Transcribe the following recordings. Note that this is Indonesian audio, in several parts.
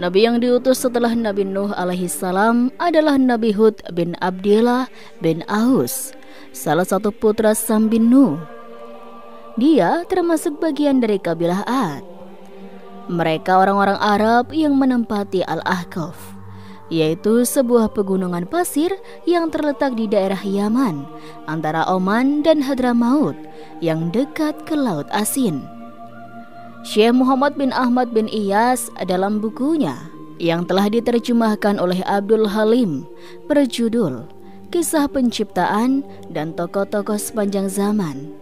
Nabi yang diutus setelah Nabi Nuh alaihissalam adalah Nabi Hud bin Abdillah bin Aus, salah satu putra Sam bin Nuh. Dia termasuk bagian dari kabilah Ad. Mereka orang-orang Arab yang menempati Al-Ahqaf, yaitu sebuah pegunungan pasir yang terletak di daerah Yaman antara Oman dan Hadramaut yang dekat ke Laut Asin. Syekh Muhammad bin Ahmad bin Iyas dalam bukunya yang telah diterjemahkan oleh Abdul Halim berjudul Kisah Penciptaan dan Tokoh-tokoh Sepanjang Zaman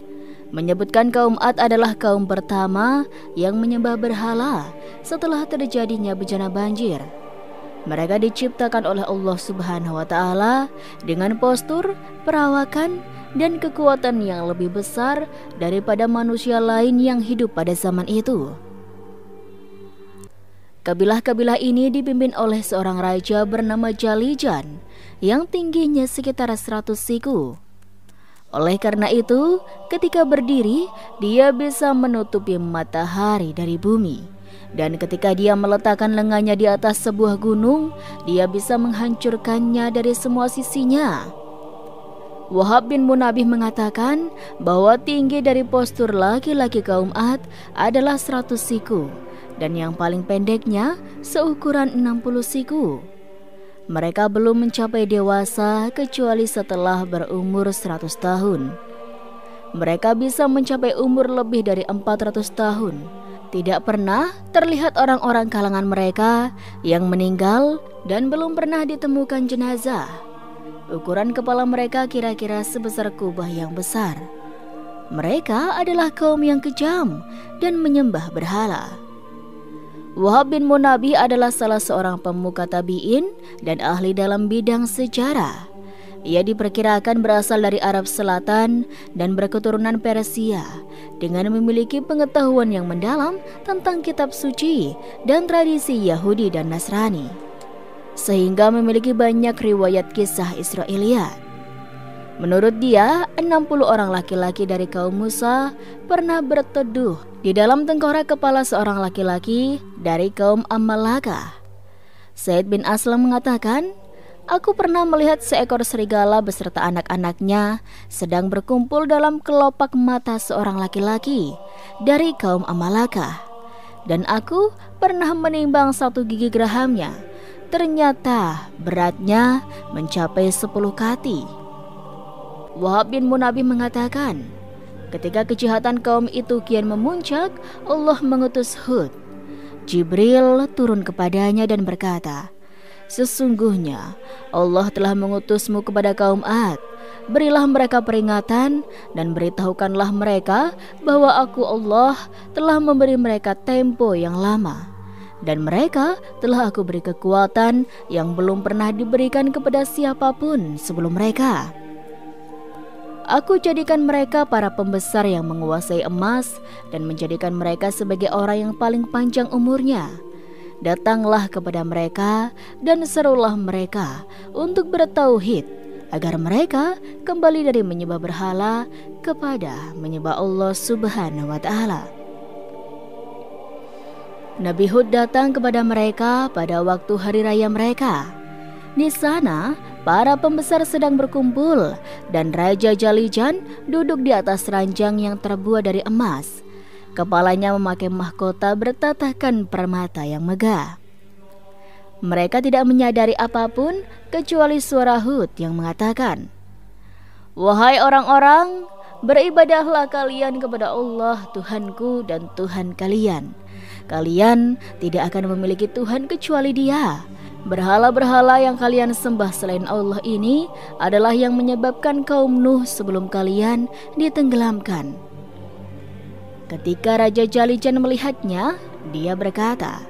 menyebutkan kaum Ad adalah kaum pertama yang menyembah berhala setelah terjadinya bencana banjir. Mereka diciptakan oleh Allah Subhanahu wa Ta'ala dengan postur, perawakan, dan kekuatan yang lebih besar daripada manusia lain yang hidup pada zaman itu. Kabilah-kabilah ini dipimpin oleh seorang raja bernama Jalijan yang tingginya sekitar 100 siku. Oleh karena itu, ketika berdiri, dia bisa menutupi matahari dari bumi. Dan ketika dia meletakkan lengannya di atas sebuah gunung, dia bisa menghancurkannya dari semua sisinya. Wahab bin Munabih mengatakan bahwa tinggi dari postur laki-laki kaum Ad adalah 100 siku, dan yang paling pendeknya seukuran 60 siku. Mereka belum mencapai dewasa kecuali setelah berumur 100 tahun. Mereka bisa mencapai umur lebih dari 400 tahun. Tidak pernah terlihat orang-orang kalangan mereka yang meninggal dan belum pernah ditemukan jenazah. Ukuran kepala mereka kira-kira sebesar kubah yang besar. Mereka adalah kaum yang kejam dan menyembah berhala. Wahab bin Munabih adalah salah seorang pemuka tabi'in dan ahli dalam bidang sejarah. Ia diperkirakan berasal dari Arab Selatan dan berketurunan Persia dengan memiliki pengetahuan yang mendalam tentang kitab suci dan tradisi Yahudi dan Nasrani, sehingga memiliki banyak riwayat kisah Israiliyat. Menurut dia, 60 orang laki-laki dari kaum Musa pernah berteduh di dalam tengkorak kepala seorang laki-laki dari kaum Amalakah. Zaid bin Aslam mengatakan, "Aku pernah melihat seekor serigala beserta anak-anaknya sedang berkumpul dalam kelopak mata seorang laki-laki dari kaum Amalakah. Dan aku pernah menimbang satu gigi gerahamnya. Ternyata beratnya mencapai 10 kati." Wahab bin Munabih mengatakan, ketika kejahatan kaum itu kian memuncak, Allah mengutus Hud. Jibril turun kepadanya dan berkata, "Sesungguhnya Allah telah mengutusmu kepada kaum Ad. Berilah mereka peringatan dan beritahukanlah mereka bahwa aku Allah telah memberi mereka tempo yang lama. Dan mereka telah aku beri kekuatan yang belum pernah diberikan kepada siapapun sebelum mereka. Aku jadikan mereka para pembesar yang menguasai emas dan menjadikan mereka sebagai orang yang paling panjang umurnya. Datanglah kepada mereka dan serulah mereka untuk bertauhid agar mereka kembali dari menyembah berhala kepada menyembah Allah Subhanahu wa Ta'ala." Nabi Hud datang kepada mereka pada waktu hari raya mereka. Di sana, para pembesar sedang berkumpul dan Raja Jalijan duduk di atas ranjang yang terbuat dari emas. Kepalanya memakai mahkota bertatahkan permata yang megah. Mereka tidak menyadari apapun kecuali suara Hud yang mengatakan, "Wahai orang-orang, beribadahlah kalian kepada Allah Tuhanku dan Tuhan kalian. Kalian tidak akan memiliki Tuhan kecuali Dia. Berhala-berhala yang kalian sembah selain Allah ini adalah yang menyebabkan kaum Nuh sebelum kalian ditenggelamkan." Ketika Raja Jalijan melihatnya, dia berkata,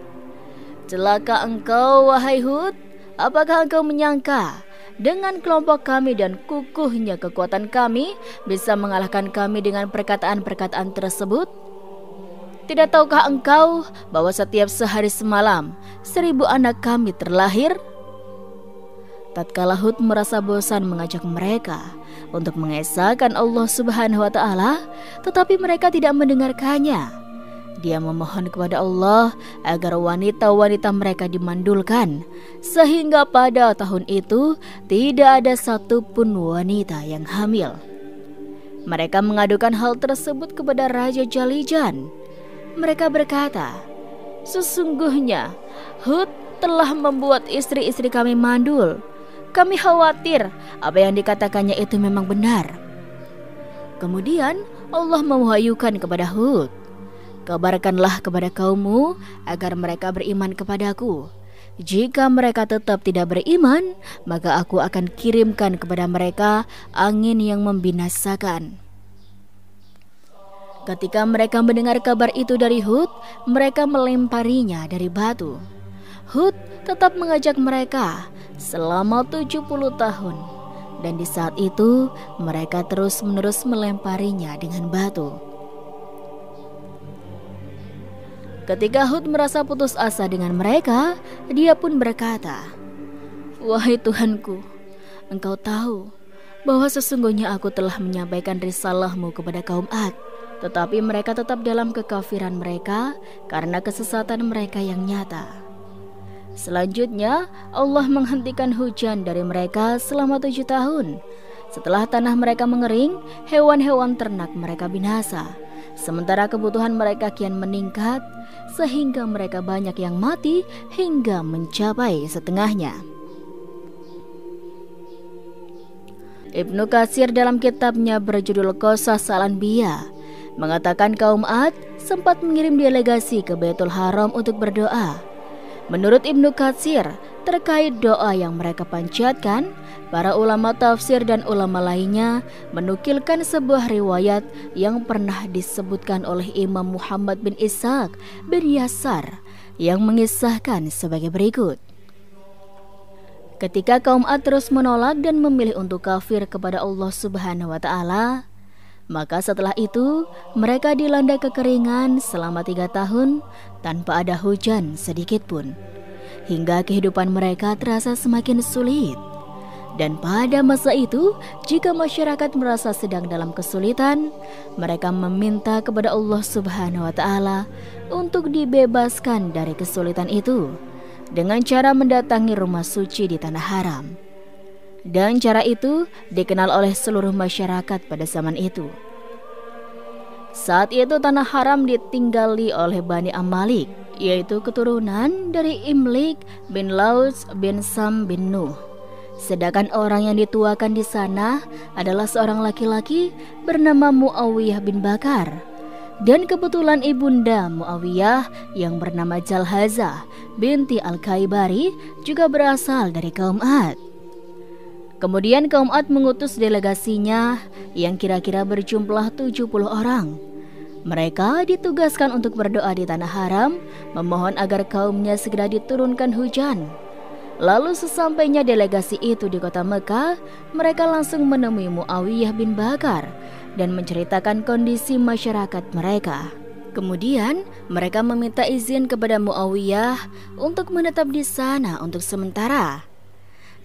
"Celaka engkau, wahai Hud. Apakah engkau menyangka dengan kelompok kami dan kukuhnya kekuatan kami bisa mengalahkan kami dengan perkataan-perkataan tersebut? Tidak tahukah engkau bahwa setiap sehari semalam 1000 anak kami terlahir?" Tatkala Hud merasa bosan mengajak mereka untuk mengesahkan Allah Subhanahu wa Ta'ala, tetapi mereka tidak mendengarkannya. Dia memohon kepada Allah agar wanita-wanita mereka dimandulkan, sehingga pada tahun itu tidak ada satupun wanita yang hamil. Mereka mengadukan hal tersebut kepada Raja Jalijan. Mereka berkata, "Sesungguhnya Hud telah membuat istri-istri kami mandul. Kami khawatir apa yang dikatakannya itu memang benar." Kemudian Allah mewahyukan kepada Hud, "Kabarkanlah kepada kaummu agar mereka beriman kepadaku. Jika mereka tetap tidak beriman, maka aku akan kirimkan kepada mereka angin yang membinasakan." Ketika mereka mendengar kabar itu dari Hud, mereka melemparinya dari batu. Hud tetap mengajak mereka selama 70 tahun, dan di saat itu mereka terus-menerus melemparinya dengan batu. Ketika Hud merasa putus asa dengan mereka, dia pun berkata, "Wahai Tuhanku, Engkau tahu bahwa sesungguhnya aku telah menyampaikan risalahmu kepada kaum Ad, tetapi mereka tetap dalam kekafiran mereka karena kesesatan mereka yang nyata. Selanjutnya Allah menghentikan hujan dari mereka selama 7 tahun. Setelah tanah mereka mengering, hewan-hewan ternak mereka binasa. Sementara kebutuhan mereka kian meningkat, sehingga mereka banyak yang mati hingga mencapai setengahnya." Ibnu Katsir dalam kitabnya berjudul Qasas Al-Anbiya mengatakan kaum Ad sempat mengirim delegasi ke Baitul Haram untuk berdoa. Menurut Ibnu Katsir, terkait doa yang mereka panjatkan, para ulama tafsir dan ulama lainnya menukilkan sebuah riwayat yang pernah disebutkan oleh Imam Muhammad bin Ishaq bin Yasar yang mengisahkan sebagai berikut. Ketika kaum Ad terus menolak dan memilih untuk kafir kepada Allah Subhanahu wa Ta'ala, maka setelah itu mereka dilanda kekeringan selama 3 tahun tanpa ada hujan sedikit pun, hingga kehidupan mereka terasa semakin sulit. Dan pada masa itu, jika masyarakat merasa sedang dalam kesulitan, mereka meminta kepada Allah Subhanahu wa Ta'ala untuk dibebaskan dari kesulitan itu dengan cara mendatangi rumah suci di tanah haram. Dan cara itu dikenal oleh seluruh masyarakat pada zaman itu. Saat itu tanah haram ditinggali oleh Bani Amalik, yaitu keturunan dari Imlik bin Laus bin Sam bin Nuh. Sedangkan orang yang dituakan di sana adalah seorang laki-laki bernama Muawiyah bin Bakar. Dan kebetulan ibunda Muawiyah yang bernama Jalhazah binti Al-Kaibari juga berasal dari kaum Ad. Kemudian kaum Ad mengutus delegasinya yang kira-kira berjumlah 70 orang. Mereka ditugaskan untuk berdoa di tanah haram, memohon agar kaumnya segera diturunkan hujan. Lalu sesampainya delegasi itu di kota Mekah, mereka langsung menemui Muawiyah bin Bakar dan menceritakan kondisi masyarakat mereka. Kemudian mereka meminta izin kepada Muawiyah untuk menetap di sana untuk sementara.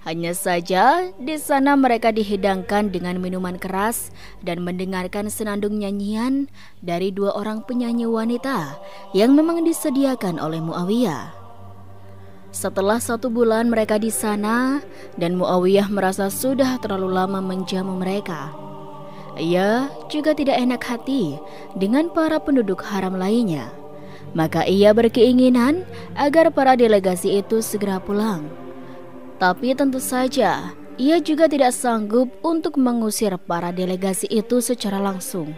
Hanya saja di sana mereka dihidangkan dengan minuman keras dan mendengarkan senandung nyanyian dari 2 orang penyanyi wanita yang memang disediakan oleh Muawiyah. Setelah 1 bulan mereka di sana dan Muawiyah merasa sudah terlalu lama menjamu mereka. Ia juga tidak enak hati dengan para penduduk haram lainnya. Maka ia berkeinginan agar para delegasi itu segera pulang. Tapi tentu saja ia juga tidak sanggup untuk mengusir para delegasi itu secara langsung.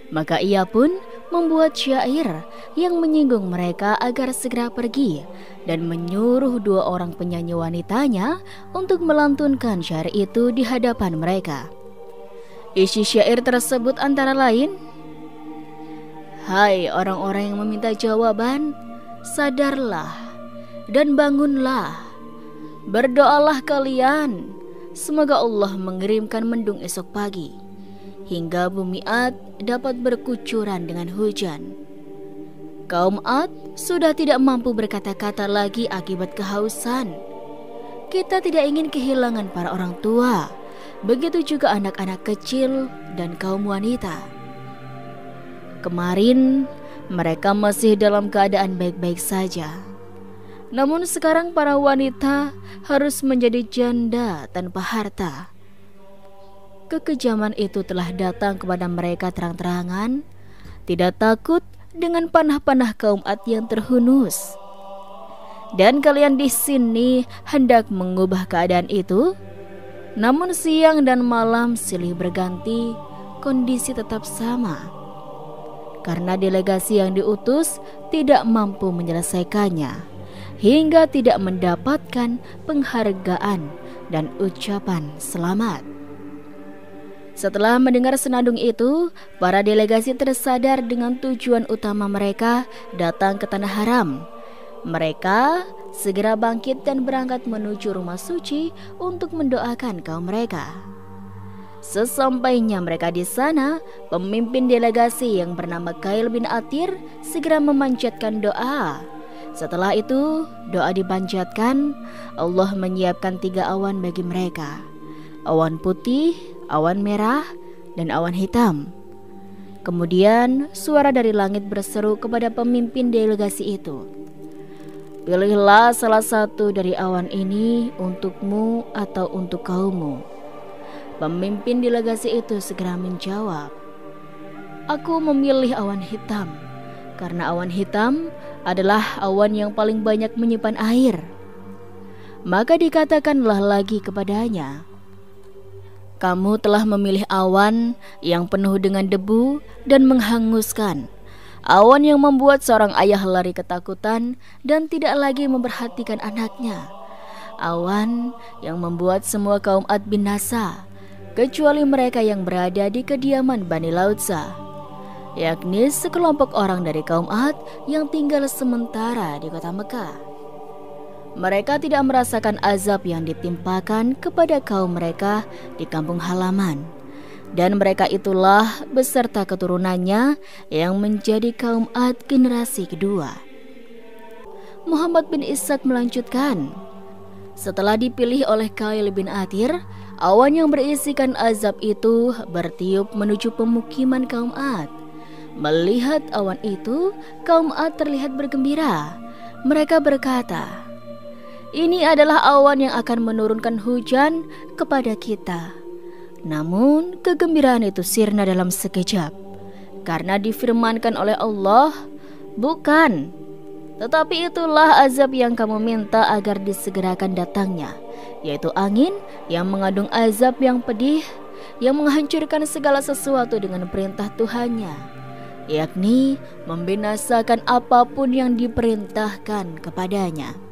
Maka ia pun membuat syair yang menyinggung mereka agar segera pergi dan menyuruh 2 orang penyanyi wanitanya untuk melantunkan syair itu di hadapan mereka. Isi syair tersebut antara lain, "Hai orang-orang yang meminta jawaban, sadarlah dan bangunlah. Berdoalah kalian, semoga Allah mengirimkan mendung esok pagi, hingga bumi Ad dapat berkucuran dengan hujan. Kaum Ad sudah tidak mampu berkata-kata lagi akibat kehausan. Kita tidak ingin kehilangan para orang tua, begitu juga anak-anak kecil dan kaum wanita. Kemarin mereka masih dalam keadaan baik-baik saja. Namun sekarang para wanita harus menjadi janda tanpa harta. Kekejaman itu telah datang kepada mereka terang-terangan, tidak takut dengan panah-panah kaum Ad yang terhunus. Dan kalian di sini hendak mengubah keadaan itu? Namun siang dan malam silih berganti, kondisi tetap sama. Karena delegasi yang diutus tidak mampu menyelesaikannya, hingga tidak mendapatkan penghargaan dan ucapan selamat. Setelah mendengar senandung itu, para delegasi tersadar dengan tujuan utama mereka datang ke tanah haram. Mereka segera bangkit dan berangkat menuju rumah suci untuk mendoakan kaum mereka. Sesampainya mereka di sana, pemimpin delegasi yang bernama Qail bin Atir segera memanjatkan doa. Setelah itu, doa dipanjatkan, Allah menyiapkan 3 awan bagi mereka. Awan putih, awan merah, dan awan hitam. Kemudian suara dari langit berseru kepada pemimpin delegasi itu, "Pilihlah salah satu dari awan ini untukmu atau untuk kaummu." Pemimpin delegasi itu segera menjawab, "Aku memilih awan hitam, karena awan hitam adalah awan yang paling banyak menyimpan air." Maka dikatakanlah lagi kepadanya, "Kamu telah memilih awan yang penuh dengan debu dan menghanguskan, awan yang membuat seorang ayah lari ketakutan dan tidak lagi memperhatikan anaknya, awan yang membuat semua kaum Ad binasa, kecuali mereka yang berada di kediaman Bani Lautsa, yakni sekelompok orang dari kaum Ad yang tinggal sementara di kota Mekah. Mereka tidak merasakan azab yang ditimpakan kepada kaum mereka di kampung halaman, dan mereka itulah beserta keturunannya yang menjadi kaum Ad generasi kedua." Muhammad bin Ishaq melanjutkan, "Setelah dipilih oleh Qail bin Atir, awan yang berisikan azab itu bertiup menuju pemukiman kaum Ad. Melihat awan itu, kaum Ad terlihat bergembira. Mereka berkata, 'Ini adalah awan yang akan menurunkan hujan kepada kita.' Namun kegembiraan itu sirna dalam sekejap, karena difirmankan oleh Allah, 'Bukan, tetapi itulah azab yang kamu minta agar disegerakan datangnya, yaitu angin yang mengandung azab yang pedih, yang menghancurkan segala sesuatu dengan perintah Tuhannya, yakni membinasakan apapun yang diperintahkan kepadanya.'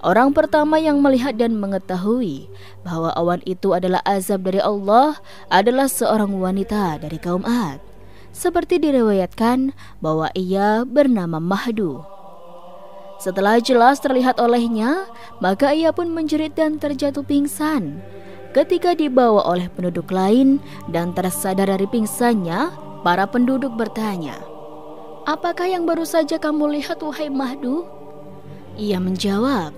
Orang pertama yang melihat dan mengetahui bahwa awan itu adalah azab dari Allah adalah seorang wanita dari kaum Ad. Seperti diriwayatkan bahwa ia bernama Mahdu. Setelah jelas terlihat olehnya, maka ia pun menjerit dan terjatuh pingsan. Ketika dibawa oleh penduduk lain dan tersadar dari pingsannya, para penduduk bertanya, "Apakah yang baru saja kamu lihat, wahai Mahdu?" Ia menjawab,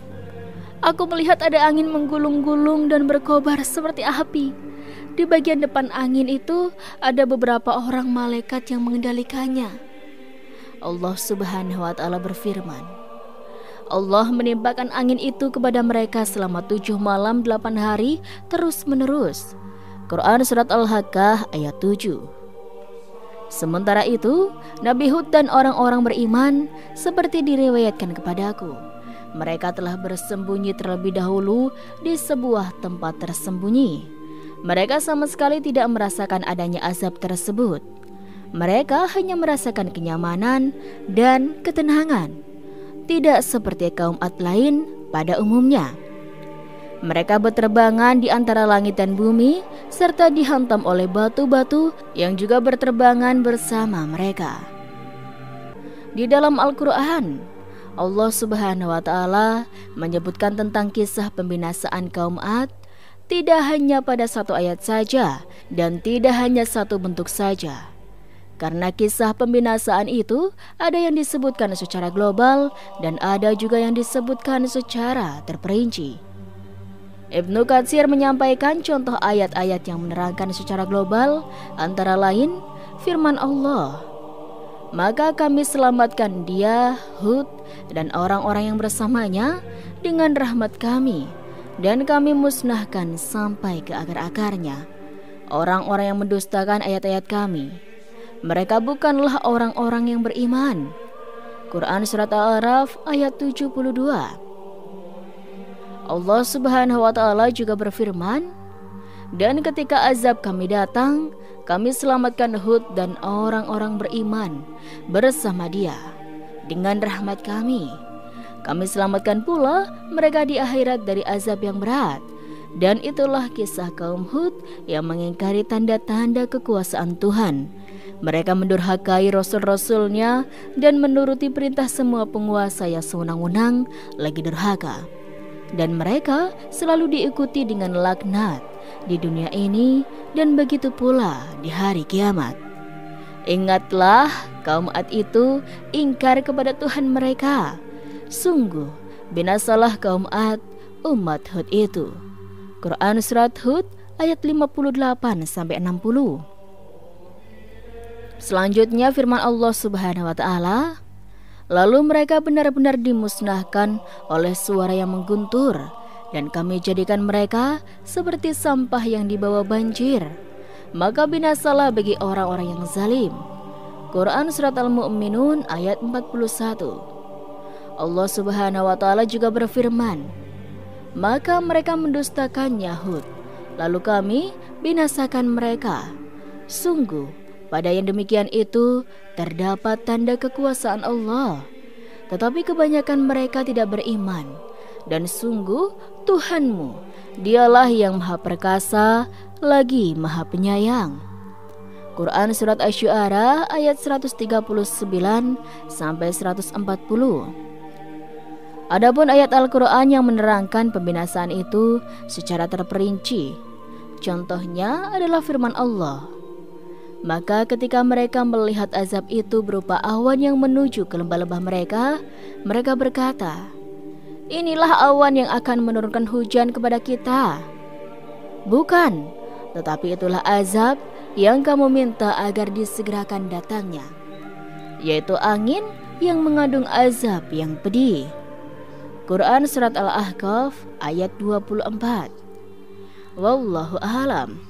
"Aku melihat ada angin menggulung-gulung dan berkobar seperti api. Di bagian depan angin itu ada beberapa orang malaikat yang mengendalikannya." Allah Subhanahu wa Ta'ala berfirman, Allah menimpakan angin itu kepada mereka selama 7 malam 8 hari terus-menerus. Quran Surat Al-Haqqah ayat 7. Sementara itu, Nabi Hud dan orang-orang beriman seperti diriwayatkan kepadaku, mereka telah bersembunyi terlebih dahulu di sebuah tempat tersembunyi. Mereka sama sekali tidak merasakan adanya azab tersebut. Mereka hanya merasakan kenyamanan dan ketenangan, tidak seperti kaum Ad lain pada umumnya. Mereka berterbangan di antara langit dan bumi, serta dihantam oleh batu-batu yang juga berterbangan bersama mereka. Di dalam Al-Quran, Allah Subhanahu wa Ta'ala menyebutkan tentang kisah pembinasaan kaum Ad tidak hanya pada satu ayat saja dan tidak hanya satu bentuk saja. Karena kisah pembinasaan itu ada yang disebutkan secara global dan ada juga yang disebutkan secara terperinci. Ibnu Katsir menyampaikan contoh ayat-ayat yang menerangkan secara global, antara lain firman Allah, Maka kami selamatkan dia, Hud, dan orang-orang yang bersamanya dengan rahmat kami, dan kami musnahkan sampai ke akar-akarnya orang-orang yang mendustakan ayat-ayat kami. Mereka bukanlah orang-orang yang beriman. Quran Surat Al-A'raf ayat 72. Allah Subhanahu wa Ta'ala juga berfirman, dan ketika azab kami datang, kami selamatkan Hud dan orang-orang beriman bersama dia dengan rahmat kami. Kami selamatkan pula mereka di akhirat dari azab yang berat. Dan itulah kisah kaum Hud yang mengingkari tanda-tanda kekuasaan Tuhan. Mereka mendurhakai rasul-rasulnya dan menuruti perintah semua penguasa yang sewenang-wenang lagi durhaka. Dan mereka selalu diikuti dengan laknat di dunia ini dan begitu pula di hari kiamat. Ingatlah, kaum Ad itu ingkar kepada Tuhan mereka. Sungguh binasalah kaum Ad, umat Hud itu. Quran Surat Hud ayat 58-60. Selanjutnya firman Allah Subhanahu wa Ta'ala, lalu mereka benar-benar dimusnahkan oleh suara yang mengguntur, dan kami jadikan mereka seperti sampah yang dibawa banjir. Maka binasalah bagi orang-orang yang zalim. Quran Surat Al-Mu'minun ayat 41. Allah Subhanahu wa Ta'ala juga berfirman, maka mereka mendustakannya Hud, lalu kami binasakan mereka. Sungguh pada yang demikian itu terdapat tanda kekuasaan Allah, tetapi kebanyakan mereka tidak beriman. Dan sungguh Tuhanmu, dialah yang maha perkasa lagi maha penyayang. Quran Surat Asy-Syu'ara ayat 139-140. Adapun ayat Al-Quran yang menerangkan pembinasaan itu secara terperinci. Contohnya adalah firman Allah, maka ketika mereka melihat azab itu berupa awan yang menuju ke lembah-lembah mereka, mereka berkata, inilah awan yang akan menurunkan hujan kepada kita. Bukan, tetapi itulah azab yang kamu minta agar disegerakan datangnya, yaitu angin yang mengandung azab yang pedih. Quran Surat Al-Ahqaf ayat 24. Wallahu a'lam.